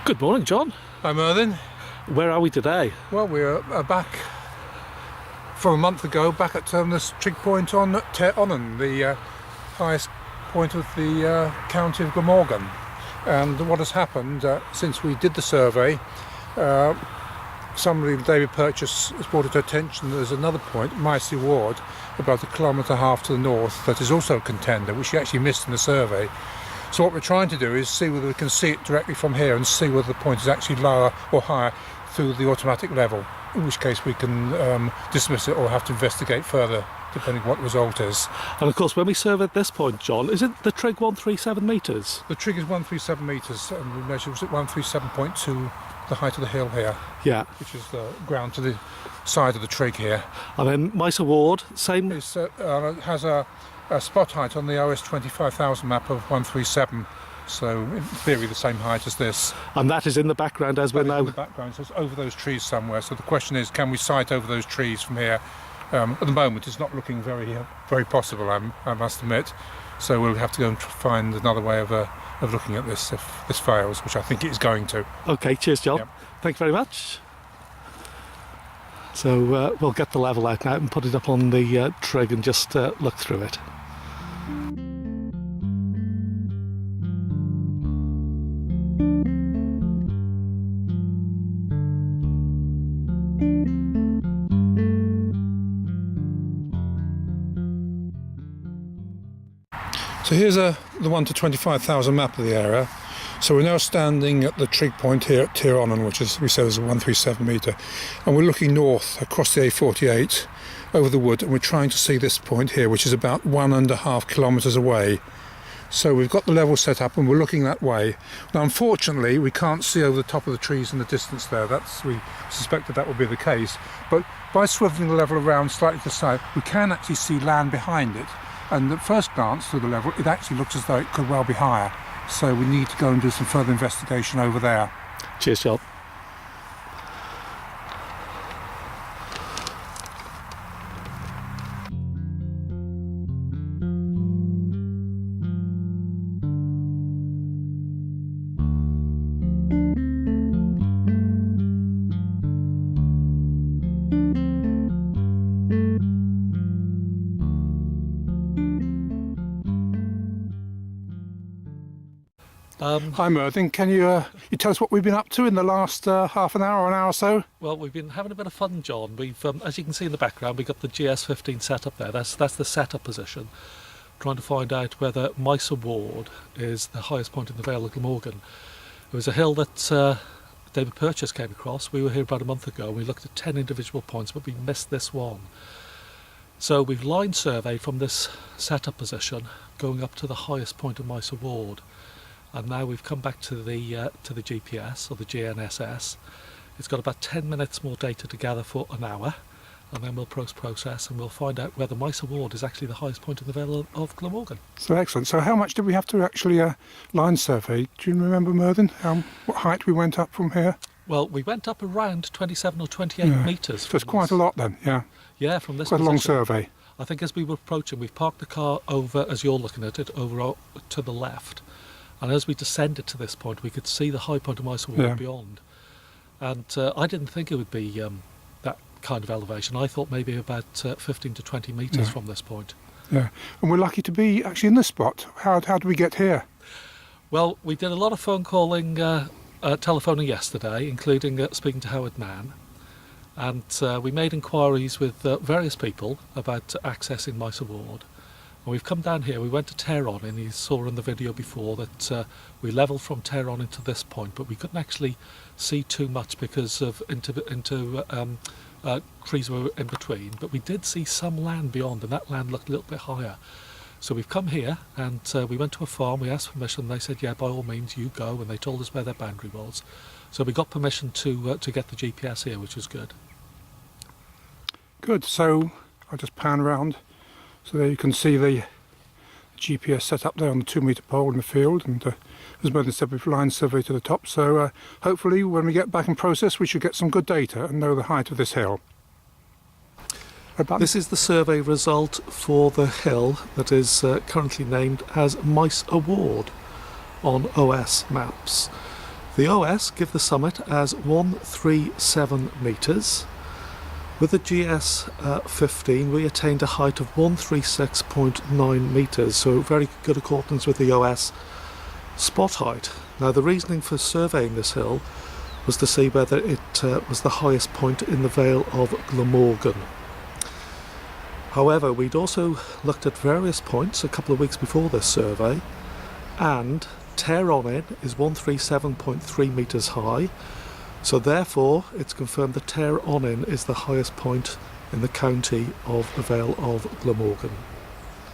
Good morning, John. Hi Merlin. Where are we today? Well, we're back from a month ago, back at this trig point on Tair Onnen, the highest point of the county of Glamorgan. And what has happened since we did the survey, somebody, David Purchase, has brought it to attention that there's another point, Maes y Ward, about 1.5 kilometres to the north, that is also a contender, which we actually missed in the survey. So what we're trying to do is see whether we can see it directly from here and see whether the point is actually lower or higher through the automatic level, in which case we can dismiss it or have to investigate further, depending what the result is. And of course, when we surveyed this point, John, is it the trig 137 metres? The trig is 137 metres, and we measured it 137.2, the height of the hill here. Yeah. Which is the ground to the side of the trig here. And then Maes y Ward, same? It has a spot height on the OS 25,000 map of 137, so in theory the same height as this. And that is in the background as we're now... in the background, so it's over those trees somewhere. So the question is, can we sight over those trees from here? At the moment it's not looking very possible, I must admit, so we'll have to go and find another way of looking at this if this fails, which I think it is going to. Okay, cheers John. Yep. Thank you very much. So we'll get the level out now and put it up on the trig and just look through it. So here's the 1 to 25,000 map of the area. So we're now standing at the trig point here at Tair Onnen, which is, we said, is a 137 metre, and we're looking north across the A48 over the wood, and we're trying to see this point here, which is about 1.5 kilometres away. So we've got the level set up and we're looking that way. Now unfortunately we can't see over the top of the trees in the distance there. We suspected that would be the case, but by swiveling the level around slightly to the side we can actually see land behind it, and at first glance through the level it actually looks as though it could well be higher. So we need to go and do some further investigation over there. Cheers, John. Hi Merlin, can you tell us what we've been up to in the last half an hour or an hour or so? Well, we've been having a bit of fun, John. We've, as you can see in the background, we've got the GS15 set up there. That's the setup position. Trying to find out whether Maes y Ward is the highest point in the Vale of Glamorgan. It was a hill that David Purchase came across. We were here about a month ago and we looked at 10 individual points, but we missed this one. So we've line surveyed from this setup position going up to the highest point of Maes y Ward. And now we've come back to the GPS, or the GNSS. It's got about 10 minutes more data to gather for an hour, and then we'll process and we'll find out whether Maes y Ward is actually the highest point in the Vale of Glamorgan. So excellent. So how much did we have to actually line survey? Do you remember, Merlin, what height we went up from here? Well, we went up around 27 or 28 metres. So it's quite a lot then, yeah. Yeah, from this quite position. A long survey. I think as we were approaching, we've parked the car over, as you're looking at it, over to the left. And as we descended to this point, we could see the high point of Maes y Ward beyond. And I didn't think it would be that kind of elevation. I thought maybe about 15 to 20 metres from this point. Yeah, and we're lucky to be actually in this spot. How did we get here? Well, we did a lot of phone calling, telephoning yesterday, including speaking to Howard Mann. And we made inquiries with various people about accessing Maes y Ward. And we've come down here, we went to Tair Onnen, and you saw in the video before that we levelled from Tair Onnen to this point, but we couldn't actually see too much because of trees were in between. But we did see some land beyond, and that land looked a little bit higher. So we've come here, and we went to a farm, we asked permission, and they said, yeah, by all means, you go, and they told us where their boundary was. So we got permission to get the GPS here, which was good. Good, so I'll just pan around. So there you can see the GPS set up there on the 2-metre pole in the field, and as Merlin said, we've line survey to the top, so hopefully when we get back in process we should get some good data and know the height of this hill. This is the survey result for the hill that is currently named as Maes y Ward on OS maps. The OS give the summit as 137 metres. With the GS15 we attained a height of 136.9 metres, so very good accordance with the OS spot height. Now the reasoning for surveying this hill was to see whether it was the highest point in the Vale of Glamorgan. However, we'd also looked at various points a couple of weeks before this survey, and Tair Onnen is 137.3 metres high, so therefore it's confirmed that Tair Onnen is the highest point in the county of the Vale of Glamorgan.